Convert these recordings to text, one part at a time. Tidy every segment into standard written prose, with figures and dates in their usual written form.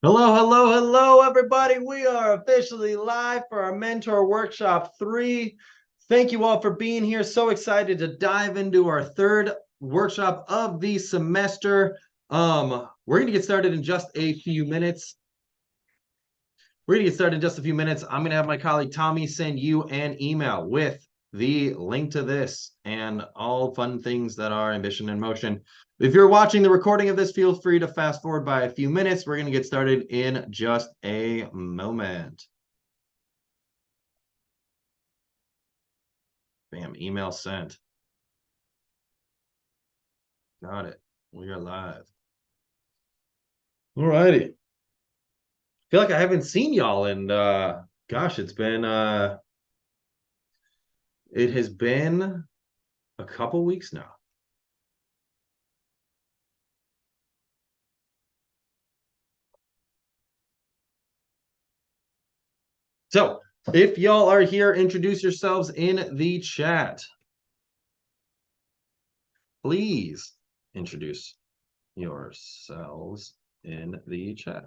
Hello, hello, hello, everybody. We are officially live for our Mentor Workshop 3. Thank you all for being here. So excited to dive into our third workshop of the semester. We're going to get started in just a few minutes. I'm going to have my colleague Tommy send you an email with the link to this and all fun things that are Ambition in Motion. If you're watching the recording of this, feel free to fast forward by a few minutes. We're going to get started in just a moment. Bam, email sent. Got it. We are live. All righty. Feel like I haven't seen y'all in gosh, it has been a couple weeks now. So if y'all are here, introduce yourselves in the chat. Please introduce yourselves in the chat.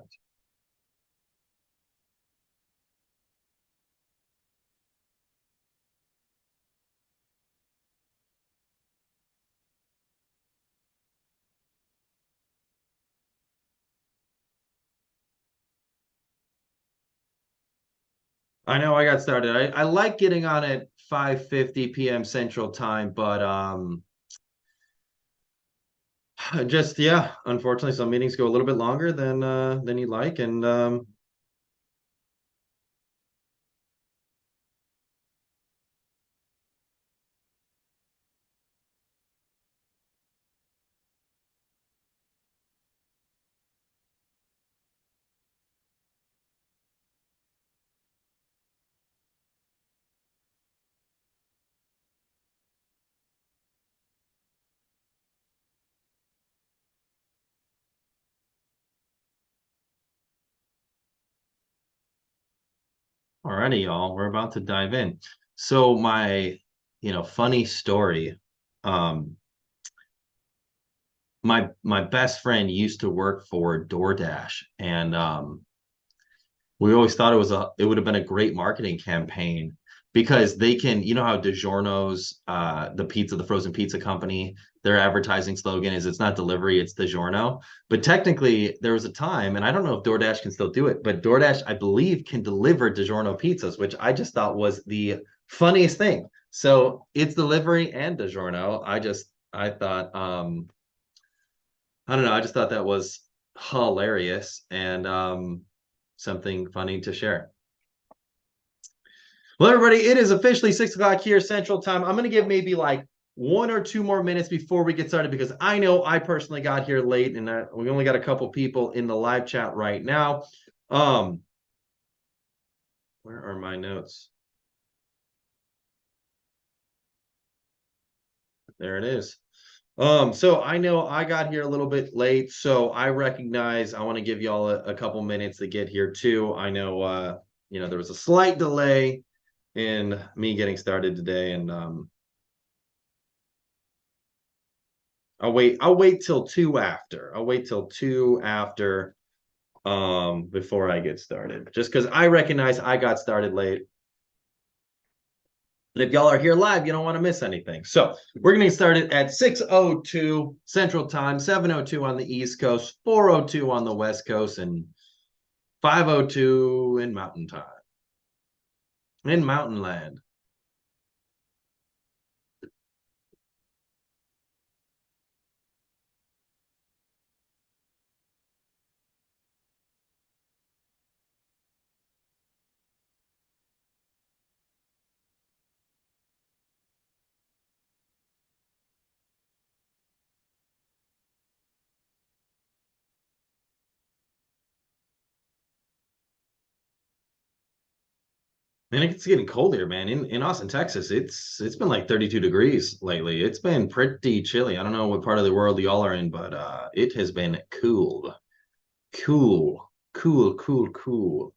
I know I got started. I like getting on at 5:50 p.m. Central Time, but just yeah, unfortunately some meetings go a little bit longer than you'd like, and alrighty, y'all, we're about to dive in. So my, funny story. Um, my best friend used to work for DoorDash, and we always thought it would have been a great marketing campaign because they can, you know how DiGiorno's, the frozen pizza company, their advertising slogan is it's not delivery, it's DiGiorno. But technically, there was a time, and I don't know if DoorDash can still do it, but DoorDash, I believe, can deliver DiGiorno pizzas, which I just thought was the funniest thing. So it's delivery and DiGiorno. I thought, I don't know, I just thought that was hilarious and something funny to share. Well, everybody, it is officially 6 o'clock here Central Time. I'm going to give maybe like 1 or 2 more minutes before we get started because I know I personally got here late and we only got a couple people in the live chat right now. Where are my notes? There it is. So I know I got here a little bit late, so I recognize I want to give y'all a couple minutes to get here too. I know there was a slight delay in me getting started today, and I'll wait till two after. I'll wait till two after before I get started. Just because I recognize I got started late. And if y'all are here live, you don't want to miss anything. So we're going to get started at 6:02 Central Time, 7:02 on the East Coast, 4:02 on the West Coast, and 5:02 in Mountain Time. In Mountain Land. Man, it's getting cold here, man. In Austin, Texas, it's been like 32 degrees lately. It's been pretty chilly. I don't know what part of the world y'all are in, but it has been cool. Cool. Cool, cool, cool.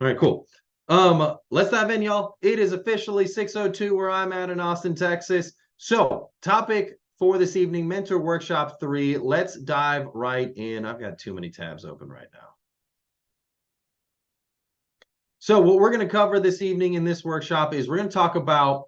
All right, cool. Let's dive in, y'all. It is officially 6:02 where I'm at in Austin, Texas. So, topic for this evening, Mentor Workshop 3. Let's dive right in. I've got too many tabs open right now. So what we're going to cover this evening in this workshop is we're going to talk about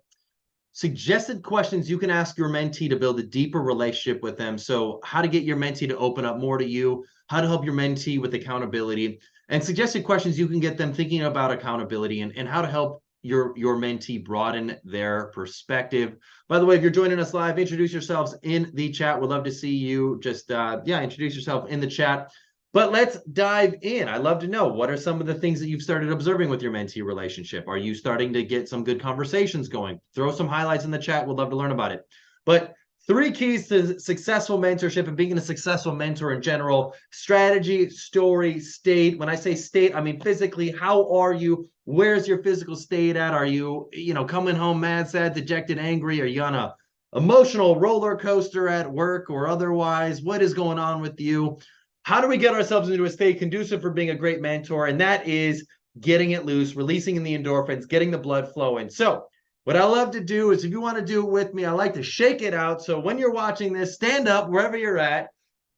suggested questions you can ask your mentee to build a deeper relationship with them. So how to get your mentee to open up more to you, how to help your mentee with accountability, and suggested questions you can get them thinking about accountability, and how to help your mentee broaden their perspective. By the way, if you're joining us live, introduce yourselves in the chat. We'd love to see you. Just introduce yourself in the chat. But let's dive in. I'd love to know, what are some of the things that you've started observing with your mentee relationship? Are you starting to get some good conversations going? Throw some highlights in the chat. We'd love to learn about it. But 3 keys to successful mentorship and being a successful mentor in general: strategy, story, state. When I say state, I mean physically. How are you? Where's your physical state at? Are you, coming home mad, sad, dejected, angry? Are you on a emotional roller coaster at work or otherwise? What is going on with you? How do we get ourselves into a state conducive for being a great mentor? And that is getting it loose, releasing in the endorphins, getting the blood flowing. So what I love to do is, if you want to do it with me, I like to shake it out. So when you're watching this, stand up wherever you're at,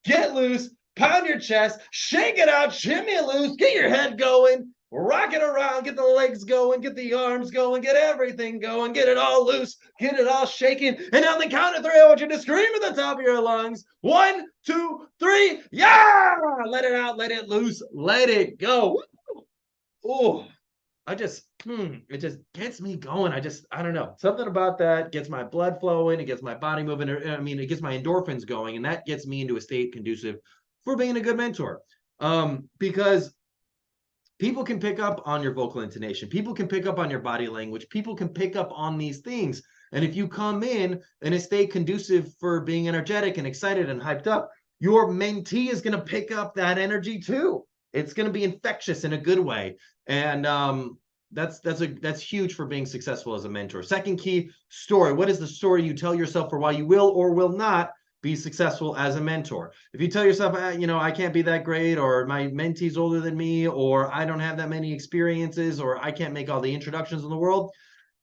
get loose, pound your chest, shake it out, shimmy it loose, get your head going, rock it around, get the legs going, get the arms going, get everything going, get it all loose, get it all shaking. And on the count of 3, I want you to scream at the top of your lungs. 1, 2, 3. Yeah! Let it out, let it loose, let it go. Oh, it just gets me going. I don't know. Something about that gets my blood flowing. It gets my body moving. It gets my endorphins going, and that gets me into a state conducive for being a good mentor. Because people can pick up on your vocal intonation. People can pick up on your body language. People can pick up on these things. And if you come in a state conducive for being energetic and excited and hyped up, your mentee is going to pick up that energy too. It's going to be infectious in a good way. And that's huge for being successful as a mentor. Second key, story. What is the story you tell yourself for why you will or will not be successful as a mentor? If you tell yourself, I can't be that great, or my mentee's older than me, or I don't have that many experiences, or I can't make all the introductions in the world,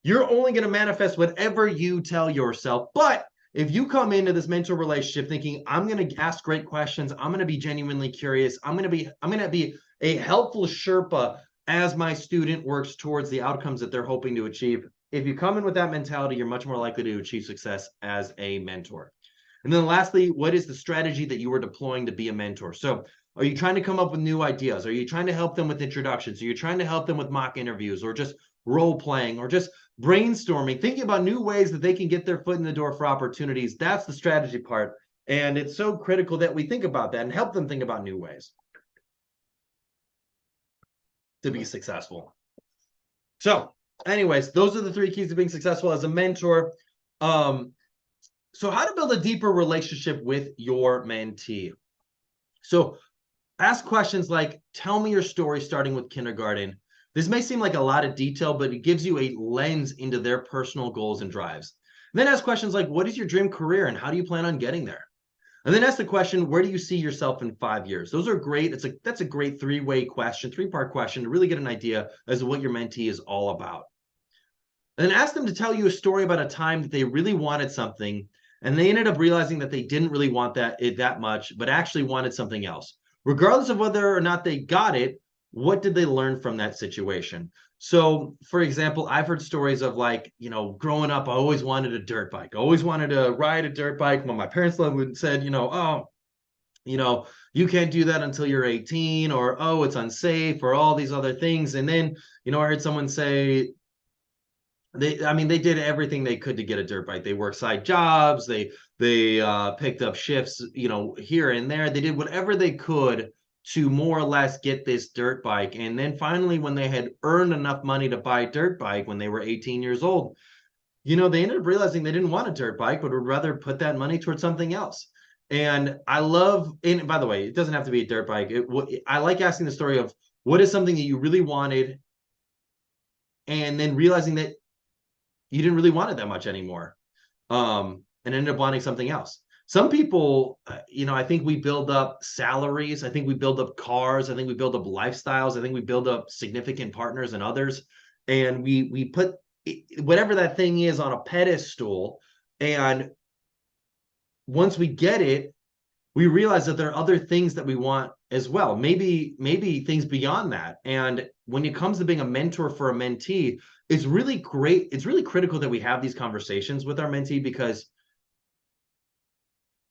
you're only going to manifest whatever you tell yourself. But if you come into this mentor relationship thinking, I'm going to ask great questions, I'm going to be genuinely curious, I'm going to be a helpful Sherpa as my student works towards the outcomes that they're hoping to achieve. If you come in with that mentality, you're much more likely to achieve success as a mentor. And then lastly, what is the strategy that you are deploying to be a mentor? So are you trying to come up with new ideas? Are you trying to help them with introductions? Are you trying to help them with mock interviews, or just role playing, or just brainstorming, thinking about new ways that they can get their foot in the door for opportunities? That's the strategy part. And it's so critical that we think about that and help them think about new ways to be successful. So anyways, those are the 3 keys to being successful as a mentor. So how to build a deeper relationship with your mentee. So ask questions like, tell me your story starting with kindergarten. This may seem like a lot of detail, but it gives you a lens into their personal goals and drives. And then ask questions like, what is your dream career and how do you plan on getting there? And then ask the question, where do you see yourself in 5 years? Those are great. That's a great 3-way question, 3-part question to really get an idea as to what your mentee is all about. And then ask them to tell you a story about a time that they really wanted something and they ended up realizing that they didn't really want that much, but actually wanted something else. Regardless of whether or not they got it, what did they learn from that situation? So, for example, I've heard stories of, like, growing up, I always wanted a dirt bike. I always wanted to ride a dirt bike. When my parents said, you can't do that until you're 18, or, oh, it's unsafe, or all these other things. And then, I heard someone say, they did everything they could to get a dirt bike. They worked side jobs. They picked up shifts, here and there. They did whatever they could to more or less get this dirt bike. And then finally, when they had earned enough money to buy a dirt bike when they were 18 years old, they ended up realizing they didn't want a dirt bike, but would rather put that money towards something else. And and by the way, it doesn't have to be a dirt bike. I like asking the story of, what is something that you really wanted, and then realizing that you didn't really want it that much anymore, and ended up wanting something else. Some people, I think we build up salaries. I think we build up cars. I think we build up lifestyles. I think we build up significant partners and others. And we put whatever that thing is on a pedestal, and once we get it, we realize that there are other things that we want as well. Maybe things beyond that. And when it comes to being a mentor for a mentee, it's really great. It's really critical that we have these conversations with our mentee, because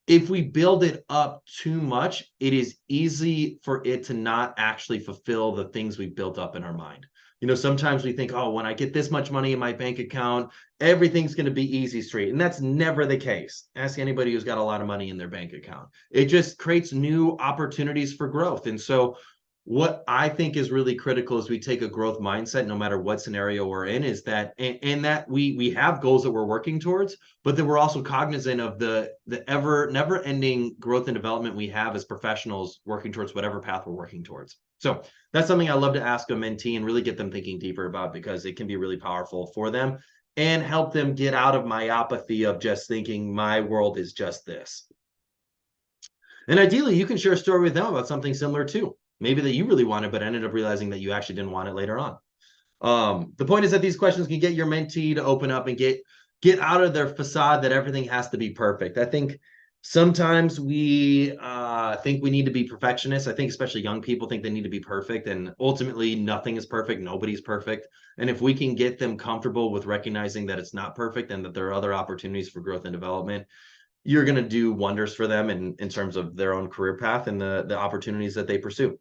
if we build it up too much, it is easy for it to not actually fulfill the things we built up in our mind. You know, sometimes we think, oh, when I get this much money in my bank account, everything's going to be easy street. And that's never the case. Ask anybody who's got a lot of money in their bank account. It just creates new opportunities for growth. And so what I think is really critical as we take a growth mindset, no matter what scenario we're in, is that and that we have goals that we're working towards, but that we're also cognizant of the ever never ending growth and development we have as professionals working towards whatever path we're working towards. So that's something I love to ask a mentee and really get them thinking deeper about, because it can be really powerful for them and help them get out of myopathy of just thinking my world is just this. And ideally, you can share a story with them about something similar too. Maybe that you really wanted, but ended up realizing that you actually didn't want it later on. The point is that these questions can get your mentee to open up and get out of their facade that everything has to be perfect. I think sometimes we think we need to be perfectionists. I think especially young people think they need to be perfect, and ultimately nothing is perfect. Nobody's perfect. And if we can get them comfortable with recognizing that it's not perfect and that there are other opportunities for growth and development, you're going to do wonders for them in terms of their own career path and the opportunities that they pursue.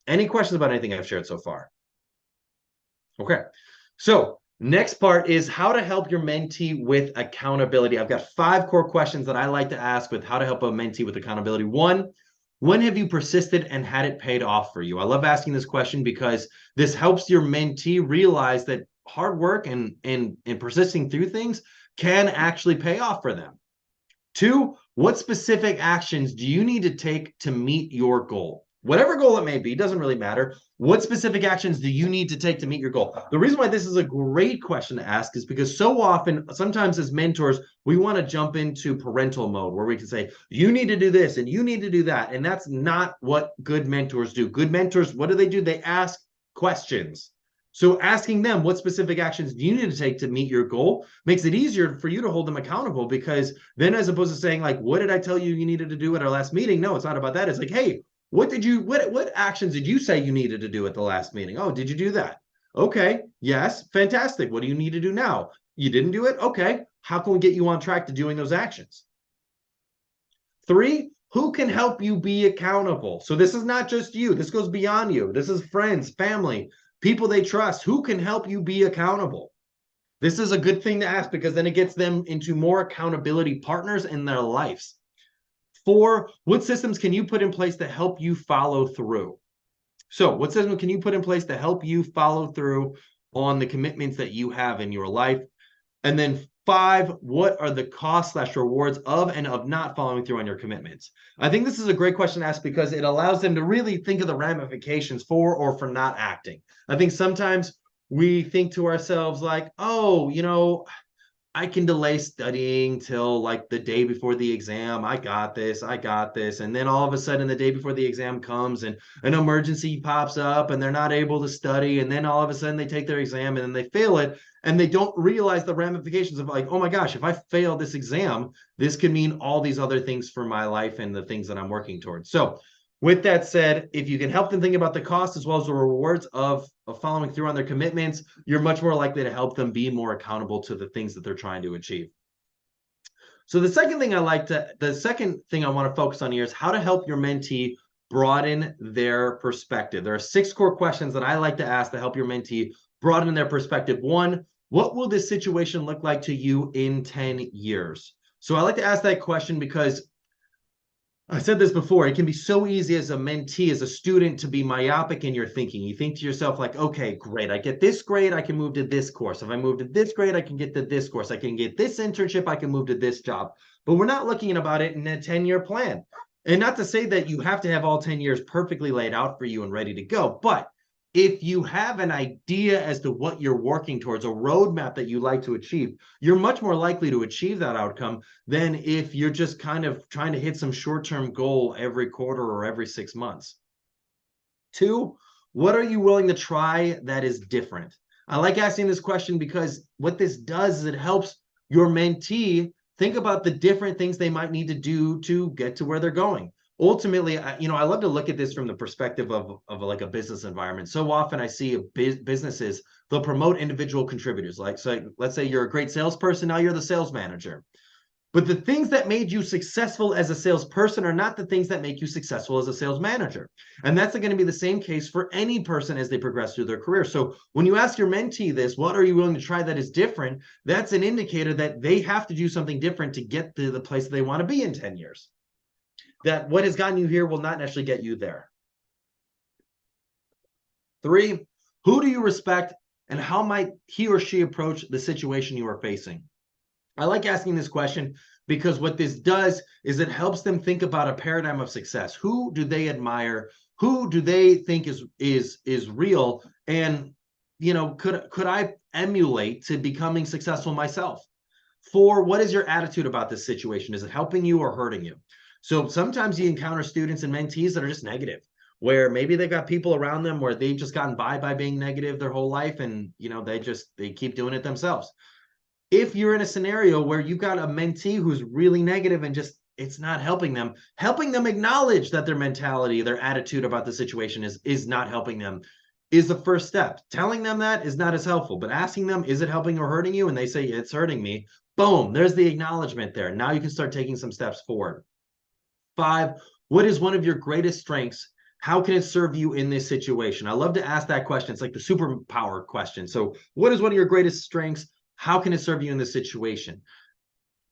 Any questions about anything I've shared so far? Okay. So next part is how to help your mentee with accountability. I've got 5 core questions that I like to ask with how to help a mentee with accountability. 1, when have you persisted and had it paid off for you? I love asking this question because this helps your mentee realize that hard work and persisting through things can actually pay off for them. 2, what specific actions do you need to take to meet your goal? Whatever goal it may be, doesn't really matter. What specific actions do you need to take to meet your goal? The reason why this is a great question to ask is because so often, sometimes as mentors, we want to jump into parental mode where we can say, you need to do this and you need to do that. And that's not what good mentors do. Good mentors, what do? They ask questions. So asking them what specific actions do you need to take to meet your goal makes it easier for you to hold them accountable, because then as opposed to saying like, what did I tell you needed to do at our last meeting? No, it's not about that. It's like, hey, what actions did you say you needed to do at the last meeting? Oh, did you do that? Okay, yes, fantastic. What do you need to do now? You didn't do it? Okay, how can we get you on track to doing those actions? 3, who can help you be accountable? So this is not just you. This goes beyond you. This is friends, family, people they trust. Who can help you be accountable? This is a good thing to ask, because then it gets them into more accountability partners in their lives. 4, what systems can you put in place to help you follow through? So what system can you put in place to help you follow through on the commitments that you have in your life? And then 5, what are the costs/rewards of and of not following through on your commitments? I think this is a great question to ask because it allows them to really think of the ramifications for or for not acting. I think sometimes we think to ourselves like, oh, I can delay studying till like the day before the exam. I got this. And then all of a sudden, the day before the exam comes and an emergency pops up and they're not able to study. And then all of a sudden, they take their exam and then they fail it. And they don't realize the ramifications of like, oh my gosh, if I fail this exam, this could mean all these other things for my life and the things that I'm working towards. So with that said, if you can help them think about the cost as well as the rewards of following through on their commitments, you're much more likely to help them be more accountable to the things that they're trying to achieve. So the second thing I want to focus on here is how to help your mentee broaden their perspective. There are 6 core questions that I like to ask to help your mentee broaden their perspective. 1, what will this situation look like to you in 10 years? So I like to ask that question because I said this before, it can be so easy as a mentee, as a student, to be myopic in your thinking. You think to yourself like, okay, great, I get this grade, I can move to this course. If I move to this grade, I can get to this course. I can get this internship, I can move to this job. But we're not looking about it in a 10-year plan. And not to say that you have to have all 10 years perfectly laid out for you and ready to go, but if you have an idea as to what you're working towards, a roadmap that you like to achieve, you're much more likely to achieve that outcome than if you're just kind of trying to hit some short-term goal every quarter or every 6 months. 2, what are you willing to try that is different? I like asking this question because what this does is it helps your mentee Think about the different things they might need to do to get to where they're going. Ultimately, I love to look at this from the perspective of like a business environment. So often I see businesses, they'll promote individual contributors. Like, so let's say you're a great salesperson, now you're the sales manager. But the things that made you successful as a salesperson are not the things that make you successful as a sales manager. And that's going to be the same case for any person as they progress through their career. So when you ask your mentee this, what are you willing to try that is different? That's an indicator that they have to do something different to get to the place that they want to be in 10 years. That what has gotten you here will not necessarily get you there. 3, who do you respect and how might he or she approach the situation you are facing? I like asking this question because what this does is it helps them think about a paradigm of success. Who do they admire? Who do they think is real? And could I emulate to becoming successful myself? 4, what is your attitude about this situation? Is it helping you or hurting you? So sometimes you encounter students and mentees that are just negative, where maybe they've got people around them where they've just gotten by being negative their whole life, and they keep doing it themselves. If you're in a scenario where you've got a mentee who's really negative and just it's not helping them acknowledge that their mentality, their attitude about the situation is not helping them is the first step. Telling them that is not as helpful, but asking them, is it helping or hurting you? And they say, it's hurting me. Boom, there's the acknowledgement there. Now you can start taking some steps forward. 5, what is one of your greatest strengths? How can it serve you in this situation? I love to ask that question. It's like the superpower question. So what is one of your greatest strengths? How can it serve you in this situation?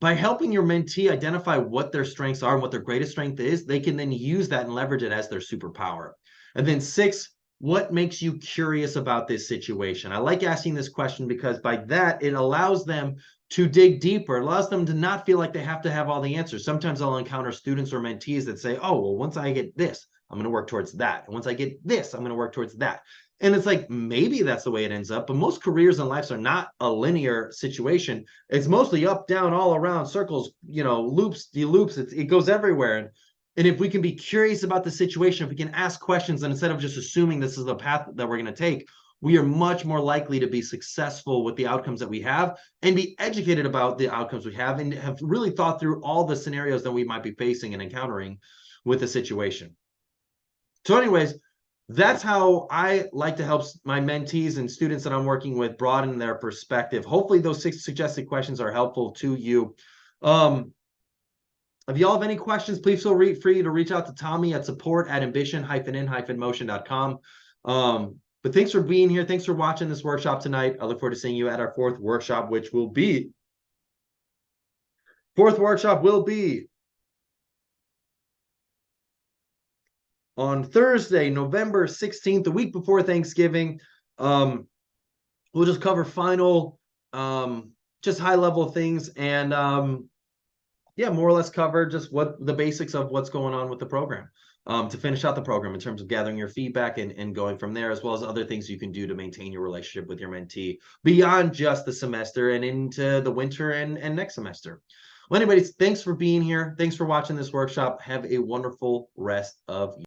By helping your mentee identify what their strengths are and what their greatest strength is, they can then use that and leverage it as their superpower. And then 6, what makes you curious about this situation? I like asking this question because by that, it allows them to dig deeper. It allows them to not feel like they have to have all the answers. Sometimes I'll encounter students or mentees that say, oh, well, once I get this, I'm going to work towards that. And once I get this, I'm going to work towards that. And it's like, maybe that's the way it ends up, but most careers and lives are not a linear situation. It's mostly up, down, all around, circles, loops, de-loops. It goes everywhere. And if we can be curious about the situation, if we can ask questions, and instead of just assuming this is the path that we're going to take, we are much more likely to be successful with the outcomes that we have and be educated about the outcomes we have and have really thought through all the scenarios that we might be facing and encountering with the situation. So anyways, that's how I like to help my mentees and students that I'm working with broaden their perspective. Hopefully those 6 suggested questions are helpful to you. If y'all have any questions, please feel free to reach out to Tommy at support@ambition-in-motion.com. But thanks for being here. Thanks for watching this workshop tonight. I look forward to seeing you at our 4th workshop, which will be on Thursday, November 16th, the week before Thanksgiving. We'll just cover final, just high-level things and, more or less cover just what the basics of what's going on with the program to finish out the program in terms of gathering your feedback and going from there, as well as other things you can do to maintain your relationship with your mentee beyond just the semester and into the winter and next semester. Well, anyways, thanks for being here. Thanks for watching this workshop. Have a wonderful rest of